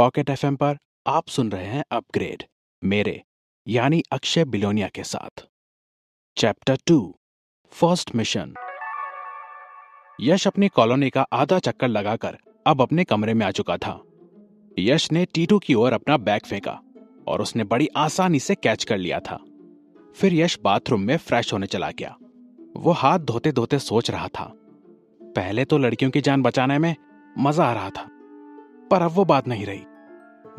Pocket FM पर आप सुन रहे हैं अपग्रेड, मेरे यानी अक्षय बिलोनिया के साथ। Chapter 2, first mission. यश अपनी कॉलोनी का आधा चक्कर लगाकर अब अपने कमरे में आ चुका था। यश ने टीटू की ओर अपना बैग फेंका और उसने बड़ी आसानी से कैच कर लिया था। फिर यश बाथरूम में फ्रेश होने चला गया। वो हाथ धोते धोते सोच रहा था। पहले तो लड़कियों की जान बचाने में मजा आ रहा था, पर अब वो बात नहीं रही।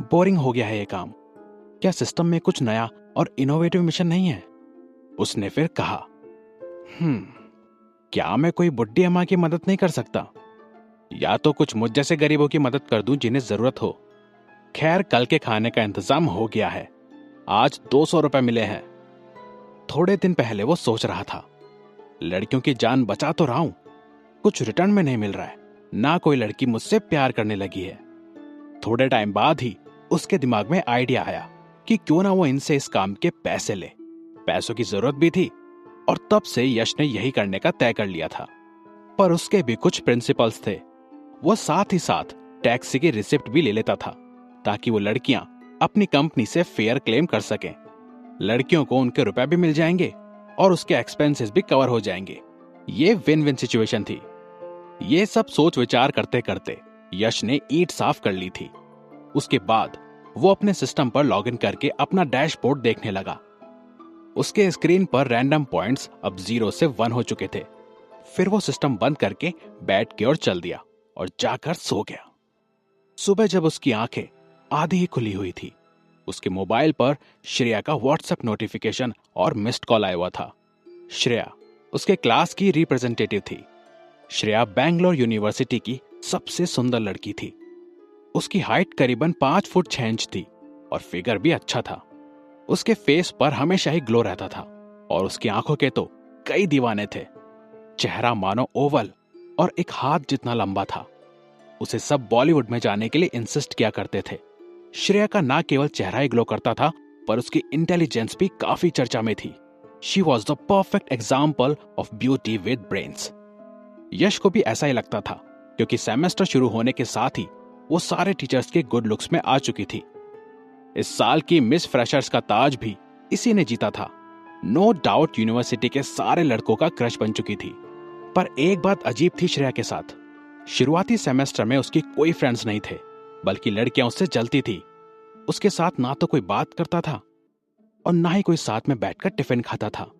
बोरिंग हो गया है ये काम। क्या सिस्टम में कुछ नया और इनोवेटिव मिशन नहीं है? उसने फिर कहा, क्या मैं कोई बुड्ढी अम्मा की मदद नहीं कर सकता? या तो कुछ मुझ जैसे गरीबों की मदद कर दूं जिन्हें जरूरत हो। खैर, कल के खाने का इंतजाम हो गया है। आज 200 रुपए मिले हैं। थोड़े दिन पहले वो सोच रहा था, लड़कियों की जान बचा तो रहा हूं, कुछ रिटर्न में नहीं मिल रहा है। ना कोई लड़की मुझसे प्यार करने लगी है। थोड़े टाइम बाद ही उसके दिमाग में आइडिया आया कि क्यों ना वो इनसे इस काम के पैसे ले। पैसों की जरूरत भी थी और तब से यश ने यही करने का तय कर लिया था। पर उसके भी कुछ प्रिंसिपल्स थे। वो साथ ही साथ टैक्सी की रिसिप्ट भी ले लेता था ताकि वो लड़कियां अपनी कंपनी से फेयर क्लेम कर सकें। लड़कियों को उनके रुपए भी मिल जाएंगे और उसके एक्सपेंसेस भी कवर हो जाएंगे। ये विन विन सिचुएशन थी। ये सब सोच विचार करते करते यश ने ईंट साफ कर ली थी। उसके बाद वो अपने सिस्टम पर लॉगिन करके अपना डैशबोर्ड देखने लगा। उसके स्क्रीन पर रैंडम पॉइंट्स अब 0 से 1 हो चुके थे। फिर वो सिस्टम बंद करके बेड की ओर चल दिया और जाकर सो गया। सुबह जब उसकी आंखें आधी ही खुली हुई थी, उसके मोबाइल पर श्रेया का व्हाट्सएप नोटिफिकेशन और मिस्ड कॉल आया हुआ था। श्रेया उसके क्लास की रिप्रेजेंटेटिव थी। श्रेया बैंगलोर यूनिवर्सिटी की सबसे सुंदर लड़की थी। उसकी हाइट करीबन 5 फुट 6 इंच थी और फिगर भी अच्छा था। उसके फेस पर हमेशा ही ग्लो रहता था और उसकी आंखों के तो कई दीवाने थे। चेहरा मानो ओवल और एक हाथ जितना लंबा था। उसे सब बॉलीवुड में जाने के लिए इंसिस्ट किया करते थे। श्रेया का ना केवल चेहरा ही ग्लो करता था, पर उसकी इंटेलिजेंस भी काफी चर्चा में थी। She was the perfect example of beauty with brains. Yash को भी ऐसा ही लगता था, क्योंकि सेमेस्टर शुरू होने के साथ ही वो सारे टीचर्स के गुड लुक्स में आ चुकी थी। इस साल की मिस फ्रेशर्स का ताज भी इसी ने जीता था। नो डाउट यूनिवर्सिटी के सारे लड़कों का क्रश बन चुकी थी। पर एक बात अजीब थी श्रेया के साथ। शुरुआती सेमेस्टर में उसकी कोई फ्रेंड्स नहीं थे, बल्कि लड़कियां उससे जलती थी। उसके साथ ना तो कोई बात करता था और ना ही कोई साथ में बैठकर टिफिन खाता था।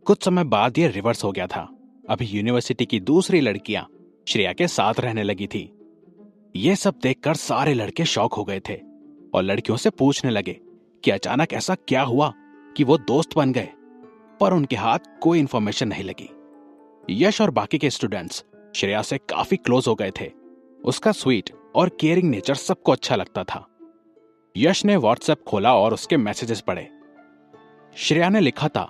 कुछ समय बाद ये रिवर्स हो गया था। अभी यूनिवर्सिटी की दूसरी लड़कियां श्रेया के साथ रहने लगी थी। ये सब देखकर सारे लड़के शॉक हो गए थे और लड़कियों से पूछने लगे कि अचानक ऐसा क्या हुआ कि वो दोस्त बन गए। पर उनके हाथ कोई इंफॉर्मेशन नहीं लगी। यश और बाकी के स्टूडेंट्स श्रेया से काफी क्लोज हो गए थे। उसका स्वीट और केयरिंग नेचर सबको अच्छा लगता था। यश ने व्हाट्सएप खोला और उसके मैसेजेस पढ़े। श्रेया ने लिखा था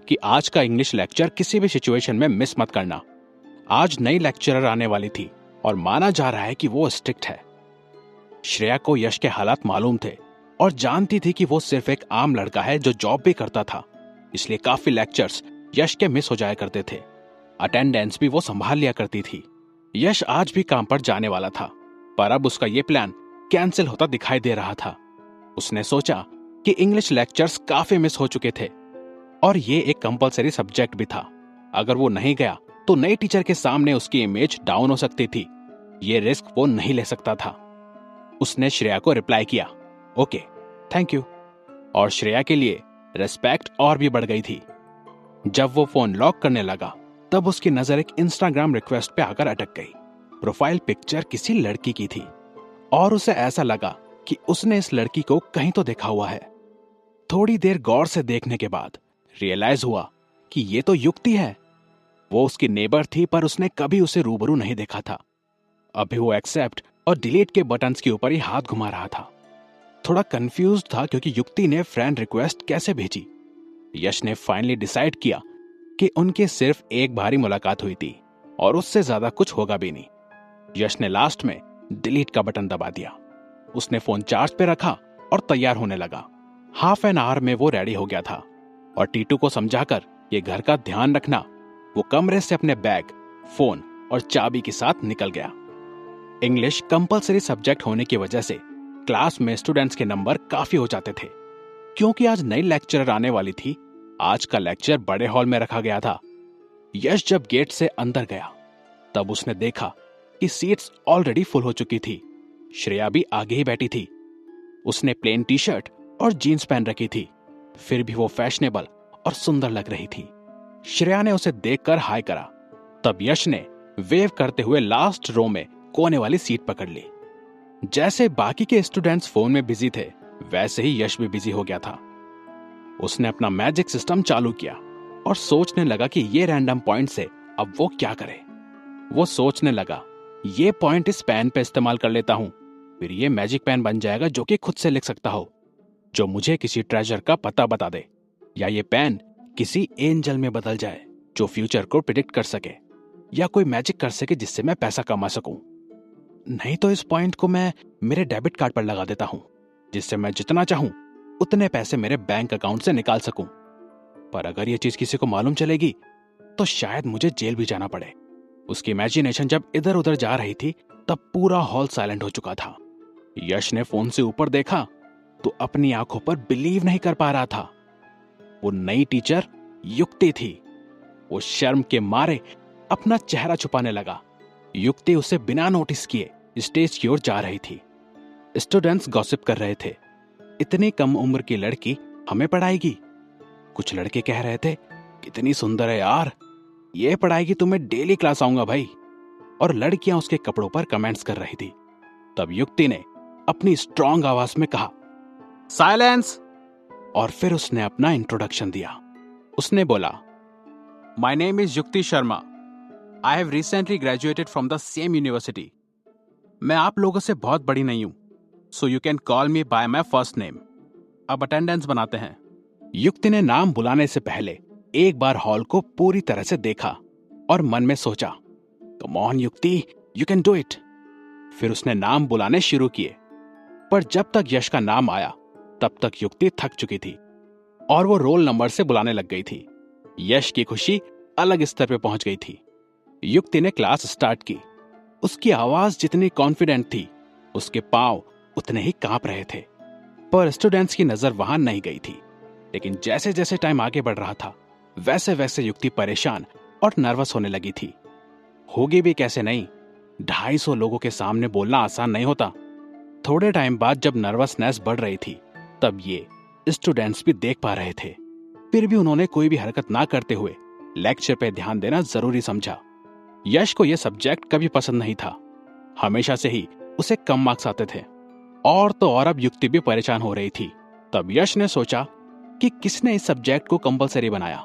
कि आज का इंग्लिश लेक्चर किसी भी सिचुएशन में मिस मत करना। आज नई लेक्चरर आने वाली थी और माना जा रहा है कि वो स्ट्रिक्ट है। श्रेया को यश के हालात मालूम थे और जानती थी कि वो सिर्फ एक आम लड़का है जो जॉब भी करता था, इसलिए काफी लेक्चर्स यश के मिस हो जाया करते थे। अटेंडेंस भी वो संभाल लिया करती थी। यश आज भी काम पर जाने वाला था, पर अब उसका ये प्लान कैंसिल होता दिखाई दे रहा था। उसने सोचा कि इंग्लिश लेक्चर्स काफी मिस हो चुके थे और ये एक कंपलसरी सब्जेक्ट भी था। अगर वो नहीं गया तो नए टीचर के सामने उसकी इमेज डाउन हो सकती थी। ये रिस्क वो नहीं ले सकता था। उसने श्रेया को रिप्लाई किया, ओके, थैंक यू। और श्रेया के लिए रिस्पेक्ट और भी बढ़ गई थी। जब वो फोन लॉक करने लगा, तब उसकी नजर एक इंस्टाग्राम रिक्वेस्ट पे आकर अटक गई। प्रोफाइल पिक्चर किसी लड़की की थी और उसे ऐसा लगा कि उसने इस लड़की को कहीं तो देखा हुआ है। थोड़ी देर गौर से देखने के बाद रियलाइज हुआ कि ये तो युक्ति है। वो उसकी नेबर थी, पर उसने कभी उसे रूबरू नहीं देखा था। अभी वो एक्सेप्ट और डिलीट के बटन्स के ऊपर ही हाथ घुमा रहा था। थोड़ा कंफ्यूज था क्योंकि युक्ति ने फ्रेंड रिक्वेस्ट कैसे भेजी। यश ने फाइनली डिसाइड किया कि उनके सिर्फ एक बार ही मुलाकात हुई थी और उससे ज्यादा कुछ होगा भी नहीं। यश ने लास्ट में डिलीट का बटन दबा दिया। उसने फोन चार्ज पे रखा और तैयार होने लगा। हाफ एन आवर में वो रेडी हो गया था और टीटू को समझाकर ये घर का ध्यान रखना, वो कमरे से अपने बैग, फोन और चाबी के साथ निकल गया। इंग्लिश कंपलसरी सब्जेक्ट होने की वजह से क्लास में स्टूडेंट्स के नंबर काफी हो जाते थे। क्योंकि आज नई लेक्चरर आने वाली थी, आज का लेक्चर बड़े हॉल में रखा गया था। यश जब गेट से अंदर गया तब उसने देखा कि सीट्स ऑलरेडी फुल हो चुकी थी। श्रेया भी आगे ही बैठी थी। उसने प्लेन टी शर्ट और जीन्स पहन रखी थी, फिर भी वो फैशनेबल और सुंदर लग रही थी। श्रेया ने उसे देखकर हाय करा। तब यश ने वेव करते हुए लास्ट रो में कोने वाली सीट पकड़ ली। जैसे बाकी के स्टूडेंट्स फोन में बिजी थे, वैसे ही यश भी बिजी हो गया था। उसने अपना मैजिक सिस्टम चालू किया और सोचने लगा कि ये रैंडम पॉइंट से अब वो क्या करे। वो सोचने लगा, ये पॉइंट इस पेन पे इस्तेमाल कर लेता हूं, फिर ये मैजिक पेन बन जाएगा जो कि खुद से लिख सकता हो, जो मुझे किसी ट्रेजर का पता बता दे, या ये पेन किसी एंजल में बदल जाए जो फ्यूचर को प्रिडिक्ट कर सके, या कोई मैजिक कर सके जिससे मैं पैसा कमा सकूं। नहीं तो इस पॉइंट को मैं मेरे डेबिट कार्ड पर लगा देता हूं, जिससे मैं जितना चाहूं उतने पैसे मेरे बैंक अकाउंट से निकाल सकूं। पर अगर ये चीज किसी को मालूम चलेगी तो शायद मुझे जेल भी जाना पड़े। उसकी इमेजिनेशन जब इधर उधर जा रही थी तब पूरा हॉल साइलेंट हो चुका था। यश ने फोन से ऊपर देखा तो अपनी आंखों पर बिलीव नहीं कर पा रहा था। वो नई टीचर युक्ति थी। वो शर्म के मारे अपना चेहरा छुपाने लगा। युक्ति उसे बिना नोटिस किए स्टेज की ओर जा रही थी। स्टूडेंट्स गॉसिप कर रहे थे, इतनी कम उम्र की लड़की हमें पढ़ाएगी। कुछ लड़के कह रहे थे, कितनी सुंदर है यार, ये पढ़ाएगी तो मैं डेली क्लास आऊंगा भाई। और लड़कियां उसके कपड़ों पर कमेंट्स कर रही थी। तब युक्ति ने अपनी स्ट्रांग आवाज में कहा, साइलेंस। और फिर उसने अपना इंट्रोडक्शन दिया। उसने बोला, my name is Yukti Sharma. I have recently graduated from the same university. मैं आप लोगों से बहुत बड़ी नहीं हूं, so you can call me by my first name. अब अटेंडेंस बनाते हैं। युक्ति ने नाम बुलाने से पहले एक बार हॉल को पूरी तरह से देखा और मन में सोचा, कम ऑन युक्ति, यू कैन डू इट। फिर उसने नाम बुलाने शुरू किए, पर जब तक यश का नाम आया तब तक युक्ति थक चुकी थी और वो रोल नंबर से बुलाने लग गई थी। यश की खुशी अलग स्तर पे पहुंच गई थी। युक्ति ने क्लास स्टार्ट की। उसकी आवाज जितनी कॉन्फिडेंट थी, उसके पांव उतने ही कांप रहे थे। पर स्टूडेंट्स की नजर वहां नहीं गई थी। लेकिन जैसे जैसे टाइम आगे बढ़ रहा था, वैसे वैसे युक्ति परेशान और नर्वस होने लगी थी। होगी भी कैसे नहीं, 250 लोगों के सामने बोलना आसान नहीं होता। थोड़े टाइम बाद जब नर्वसनेस बढ़ रही थी, तब ये स्टूडेंट्स भी देख पा रहे थे। फिर भी उन्होंने कोई भी हरकत ना करते हुए लेक्चर पे ध्यान देना जरूरी समझा। यश को यह सब्जेक्ट कभी पसंद नहीं था। हमेशा से ही उसे कम मार्क्स आते थे। और तो और अब युक्ति भी परेशान हो रही थी। तब यश ने सोचा कि किसने इस सब्जेक्ट को कंपलसरी बनाया।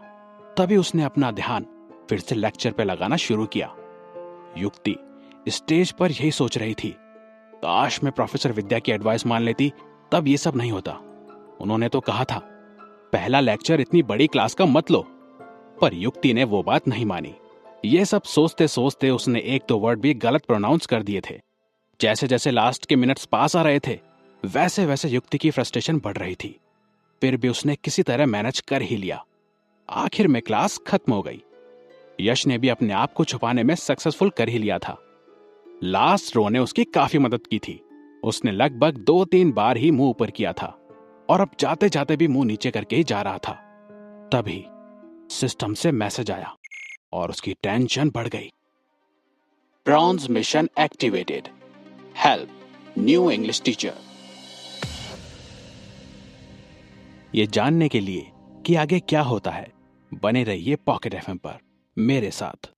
तभी उसने अपना ध्यान फिर से लेक्चर पे लगाना शुरू किया। युक्ति स्टेज पर यही सोच रही थी, काश मैं प्रोफेसर विद्या की एडवाइस मान लेती, तब ये सब नहीं होता। उन्होंने तो कहा था, पहला लेक्चर इतनी बड़ी क्लास का मत लो। पर युक्ति ने वो बात नहीं मानी। ये सब सोचते सोचते उसने एक दो वर्ड भी गलत प्रोनाउंस कर दिए थे। जैसे जैसे लास्ट के मिनट्स पास आ रहे थे, वैसे वैसे युक्ति की फ्रस्ट्रेशन बढ़ रही थी। फिर भी उसने किसी तरह मैनेज कर ही लिया। आखिर में क्लास खत्म हो गई। यश ने भी अपने आप को छुपाने में सक्सेसफुल कर ही लिया था। लास्ट रो ने उसकी काफी मदद की थी। उसने लगभग 2-3 बार ही मुंह ऊपर किया था और अब जाते जाते भी मुंह नीचे करके ही जा रहा था। तभी सिस्टम से मैसेज आया और उसकी टेंशन बढ़ गई। Brown's mission activated. Help new English teacher. ये जानने के लिए कि आगे क्या होता है, बने रहिए पॉकेट एफएम पर मेरे साथ।